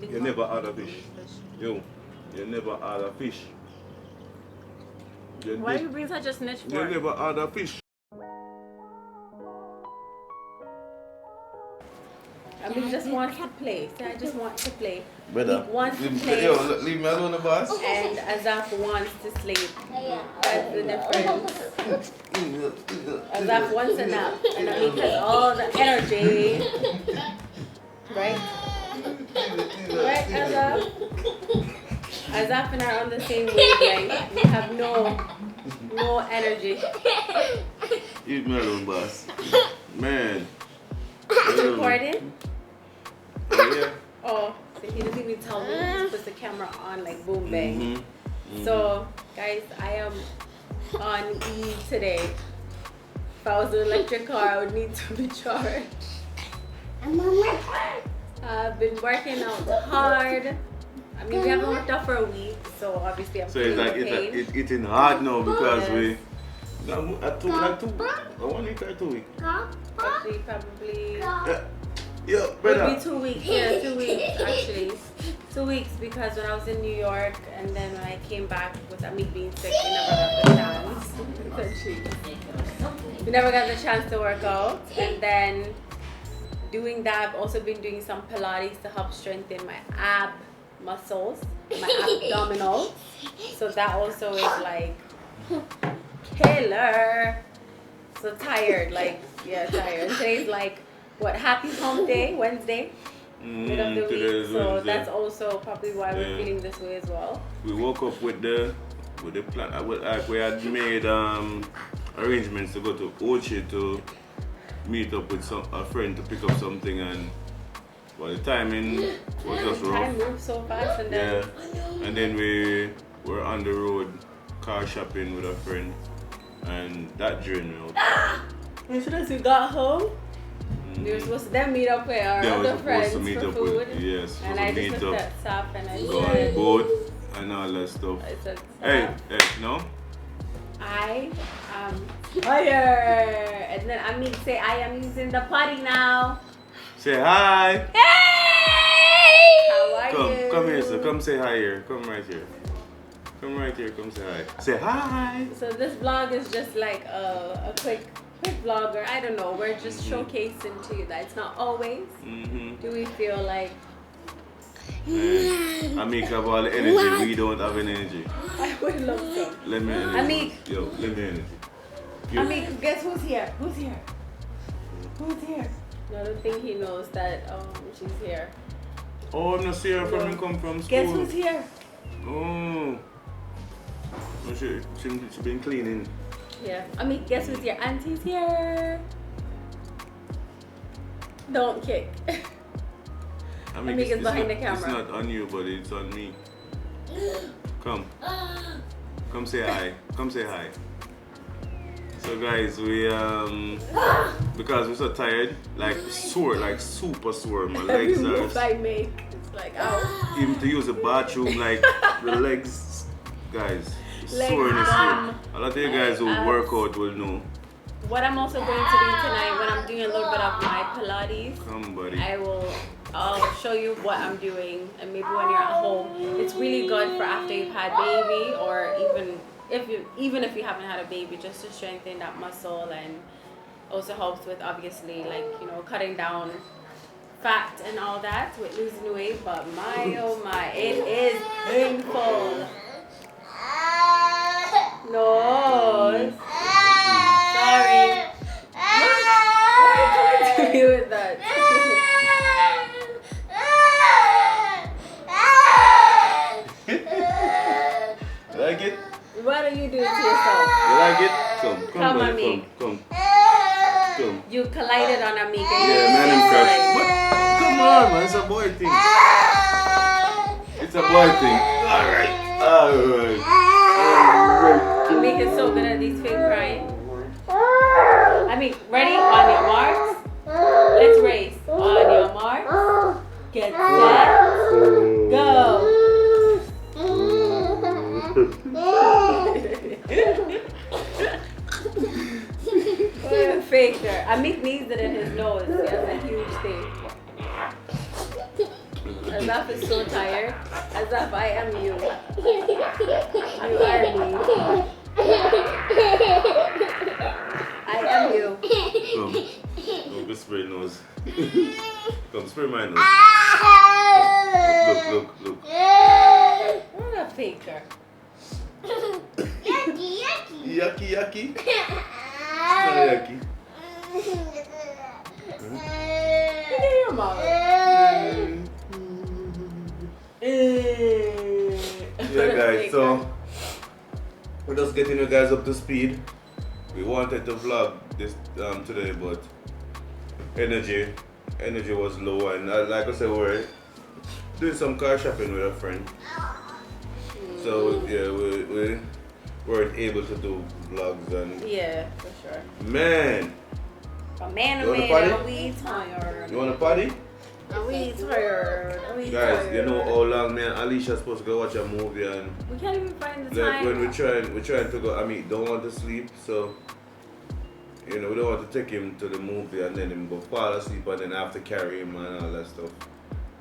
You never had a fish. You never had a fish. Why you bring such a snitch for? You never had a fish. I mean, just wants to play. So I just want to play. Brother, He wants to play. Yo, leave me alone, the boss. And Azaf wants to sleep. That's the difference. Azaf wants a nap. And Amik has all the energy. Right? Right, Azaf? Azaf and I are on the same wavelength. We have no energy. Leave me alone, boss. Man. You recording? Yeah. Oh, so he doesn't even tell me. He just puts the camera on like boom bang. So, guys, I am on E today. If I was an electric car, I would need to be charged. I've been working out hard. I mean, we haven't worked out for a week, so obviously I'm feeling it's pain. it's hitting hard now because we. Like 1 week or 2 weeks. Actually, probably. Yo, brother. Would be 2 weeks. Yeah, 2 weeks actually. 2 weeks because when I was in New York and then when I came back with me being sick, we never got the chance. We never got the chance to work out. And then doing that, I've also been doing some Pilates to help strengthen my ab muscles, my abdominals. So that also is like killer. So tired, tired. Today's like what, happy hump day, Wednesday, mid of the week. So Wednesday. That's also probably why we're feeling this way as well. We woke up with the plan. We had made arrangements to go to Ochi to meet up with a friend to pick up something, and the timing was just rough. Time moved so fast, and then we were on the road car shopping with a friend, and that drained me out. As soon as we got home, we were supposed to then meet up with our other friends for food. And I just looked at Saf and I go on boat and all that stuff. I said, hey, no? I am tired. And then Amit say, I am using the potty now. Say hi. Hey! How are you? Come here, sir. Come say hi here. Come right here. Come right here. Come say hi. Say hi. So this vlog is just like a quick vlog, or I don't know. We're just showcasing to you that it's not always. Do we feel like Amik have all the energy, we don't have any energy. I would love some. Let me energy. Amik. Yo, let me energy. Amik, guess who's here? Who's here? Who's here? No, I don't think he knows that she's here. Oh, I'm not seeing her from come from school. Guess who's here? Oh. She been cleaning. Yeah. Amik, guess who's here? Auntie's here. Don't kick. Amik is behind the camera. It's not on you, but it's on me. Come. Come say hi. Come say hi. So guys, we because we're so tired, like sore, like super sore. My legs Every are. move I make, it's like ow. Even to use the bathroom, like the legs, guys, soreness. A lot of you guys who work out will know. What I'm also going to do tonight, when I'm doing a little bit of my Pilates, come, buddy. I'll show you what I'm doing, and maybe when you're at home, it's really good for after you've had baby, or even if you haven't had a baby, just to strengthen that muscle, and also helps with obviously cutting down fat and all that with losing weight. But my oh my, it is painful. No, sorry. Why are you coming to me with that? You like it? What are you doing to yourself? You like it? Come, buddy, Amik. come. You collided on Amik. Yeah, man, I'm crushed. What? Come on, man, it's a boy thing. It's a boy thing. Alright. Amik is so good at these fake crying. Amik, ready? On your marks. Let's race. On your marks. Get set. Go. What a faker. Amik needs it in his nose. He has a huge thing. Azaf is so tired. Azaf, I am you. You are me. I am you. Come spray your nose. Come spray my nose. Look. What a faker. Yucky. It's not yucky. Look at your mouth. Yeah, guys, so we're just getting you guys up to speed. We wanted to vlog this today, but energy was low, and like I said, we're doing some car shopping with a friend. So yeah, we weren't able to do vlogs and yeah, for sure. man. But man, You are we tired? You want a party? Are we tired? Guys, you know how long me and Alicia's supposed to go watch a movie, and we can't even find the like time. when we're trying to go. I mean, don't want to sleep, so you know we don't want to take him to the movie and then him go fall asleep and then have to carry him and all that stuff,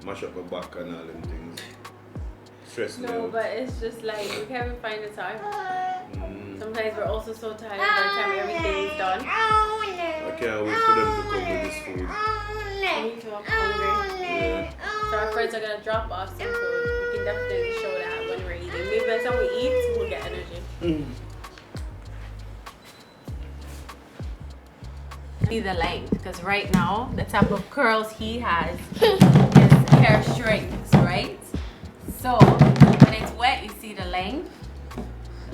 mash up my back and all them things. Stress me No, out. but it's just like we can't even find the time. Sometimes we're also so tired by the time everything is done. I can't wait for them to come with this food. Me too, I'm hungry. Yeah. So our friends are gonna drop off some food. We can definitely show that when we're eating. Maybe by the time we eat, we'll get energy. See the length, because right now the type of curls he has is hair strings, right? So when it's wet, you see the length.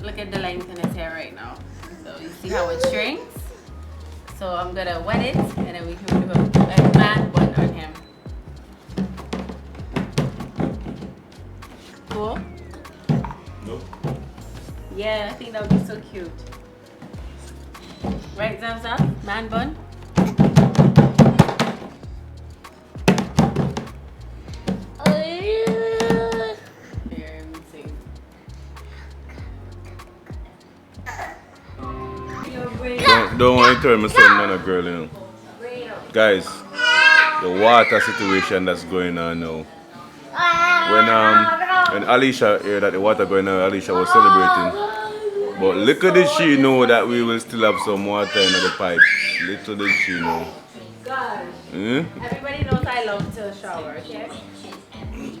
Look at the length in his hair right now. So you see how it shrinks. So I'm gonna wet it, and then we can do a man bun on him. Cool? Nope. Yeah, I think that would be so cute. Right, Zav? Man bun? Here, let me see. Don't want to turn my son on a girl, you know. Guys, the water situation that's going on now. When Alicia heard that the water going on, Alicia was celebrating. But little did she know that we will still have some water in the pipe. Little did she know. Gosh. Everybody knows I love to shower, okay?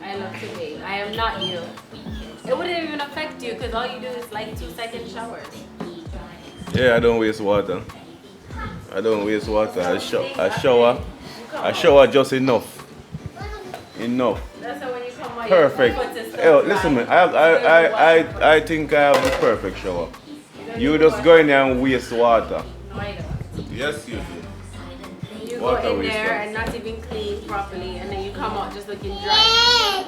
I love to bathe. I am not you. It wouldn't even affect you because all you do is like 2-second showers. Yeah, I don't waste water. I don't waste water. I shower just enough. Enough. That's why when you come out, Perfect. Yo, listen, man. I think I have the perfect shower. You just go in there and waste water. No, I don't. Yes, you do. You Water go in waste, there man. and not even clean properly, and then you come out just looking dry.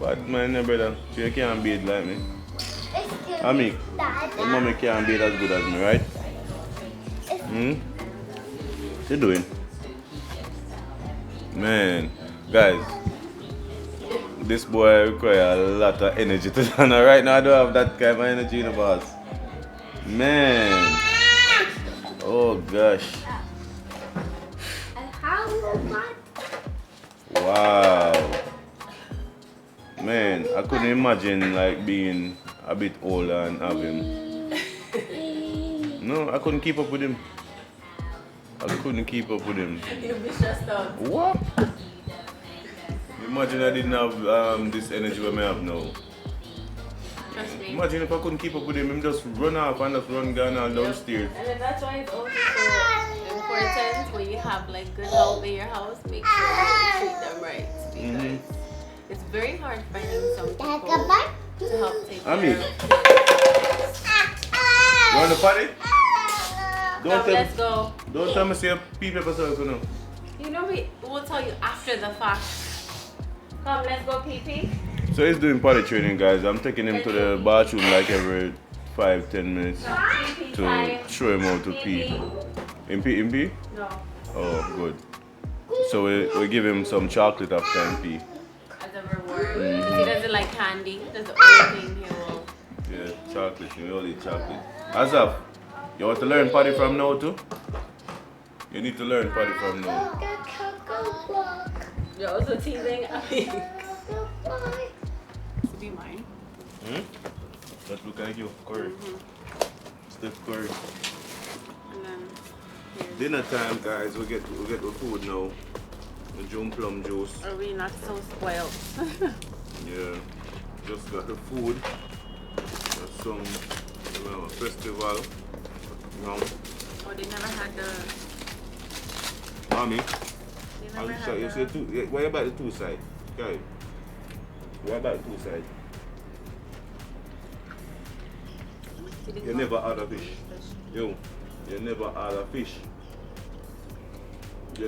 But man, brother, you can't bathe like me. I mean, your mommy can't bathe as good as me, right? What you doing? Man, guys, this boy requires a lot of energy to do. Right now I don't have that kind of energy in the boss. Man. Oh gosh. Wow. Man, I couldn't imagine like being a bit older and having. No, I couldn't keep up with him. I couldn't keep up with him. You'll be stressed out. What? Imagine I didn't have this energy that I have now. Trust me. Imagine if I couldn't keep up with him just run off and just run down downstairs. And then that's why it's also so important when you have like good help in your house, make sure you treat them right. Because it's very hard finding some people to help take care of kids. You want the party? Let's go. Don't tell me say people yourself, you know. You know we'll tell you after the fact. Come, let's go pee-pee. So he's doing potty training, guys. I'm taking him to the bathroom like every 5-10 minutes to show him how to pee. In pee? No. Oh, good. So we give him some chocolate after and pee. As a reward. Because he doesn't like candy. That's the only thing he will. Yeah, chocolate. We all eat chocolate. Azaf, you want to learn potty from now too? You need to learn potty from now. You're also teasing. To be mine. That look like you, Curry. Steph Curry. And then here's Dinner time, guys. We get the food now. The June plum juice. Are we not so spoiled? Yeah. Just got the food. There's some festival. Oh, they never had the. Mommy. They I'll never just had you the. say two. What about the two side? Okay. What about the two side? You never order fish. You never order fish.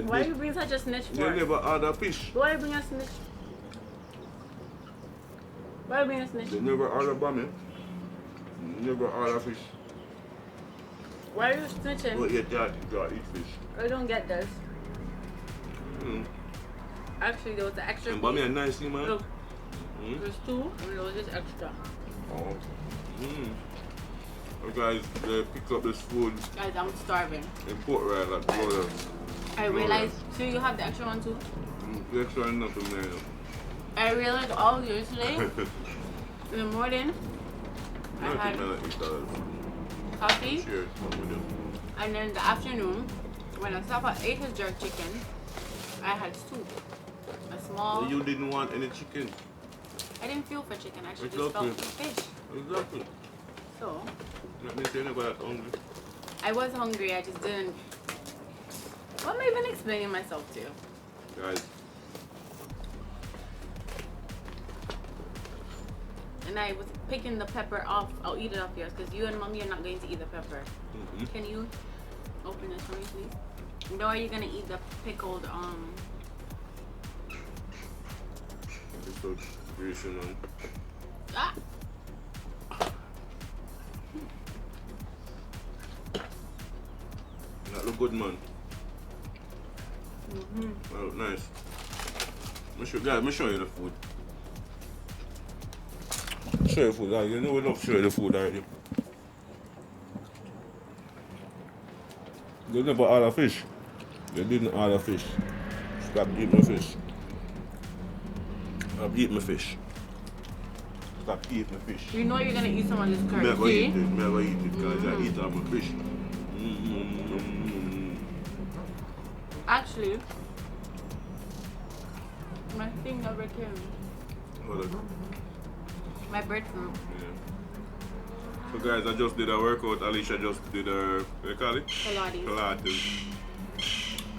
Why you bring such a snitch for? You never order fish. Why you bring a snitch? Why you bring a snitch? You never order bami. You never order fish. Why are you snitching? But your dad eat fish. I don't get this. Mm. Actually, there was the extra. And bami a nice thing, man. Look, there's two, and there was just extra. Oh. So guys, they pick up this food Guys, I'm starving. in Port Royal at Powells. I realized. So you have the extra one too? The extra is nothing there. I realized all yesterday in the morning I had coffee, Cheers. and then in the afternoon when I stopped at ate his jerk chicken, I had soup. A small. You didn't want any chicken. I didn't feel for chicken. I actually just Exactly. felt for fish. Exactly. So That means you're never that hungry. I was hungry. I just didn't. What am I even explaining myself to? Guys, And I was picking the pepper off. I'll eat it off yours because you and mommy are not going to eat the pepper. Can you open this for me, please? Nor are you gonna eat the pickled it's so greasy, man. Ah! That look good, man. That look nice. Let me show you the food. Show you food, you know we love to show you the food already. You never order fish. You didn't order fish. Stop eating my fish. Stop eating my fish. Stop eating my fish. You know you're gonna eat some of this curry. Never See? eat it, never eat it, because I eat all my fish. Actually, my thing never came. Hold on. My breadfruit. Yeah. So guys, I just did a workout. Alicia just did a, what do you call it? Pilates. Pilates.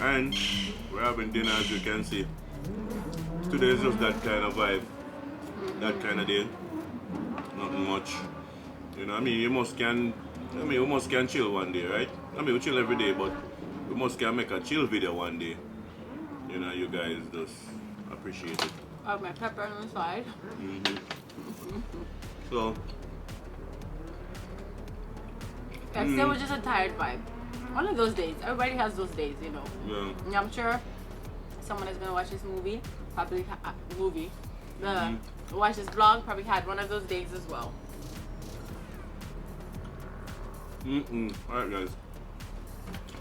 And we're having dinner, as you can see. Today is just that kind of vibe. That kind of day. Nothing much. You know, I mean, we must can chill one day, right? I mean, we chill every day, but we must can make a chill video one day. You know, you guys just appreciate it. I have my pepper on the side. So, I still was just a tired vibe. One of those days. Everybody has those days, you know. yeah. And I'm sure someone is gonna watch this movie, probably watch this vlog, probably had one of those days as well. Alright, guys.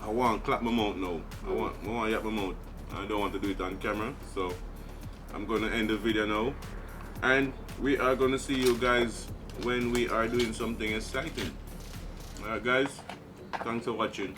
I want to clap my mouth now. I want to yap my mouth. I don't want to do it on camera, so I'm going to end the video now. And we are going to see you guys when we are doing something exciting. Alright, guys. Thanks for watching.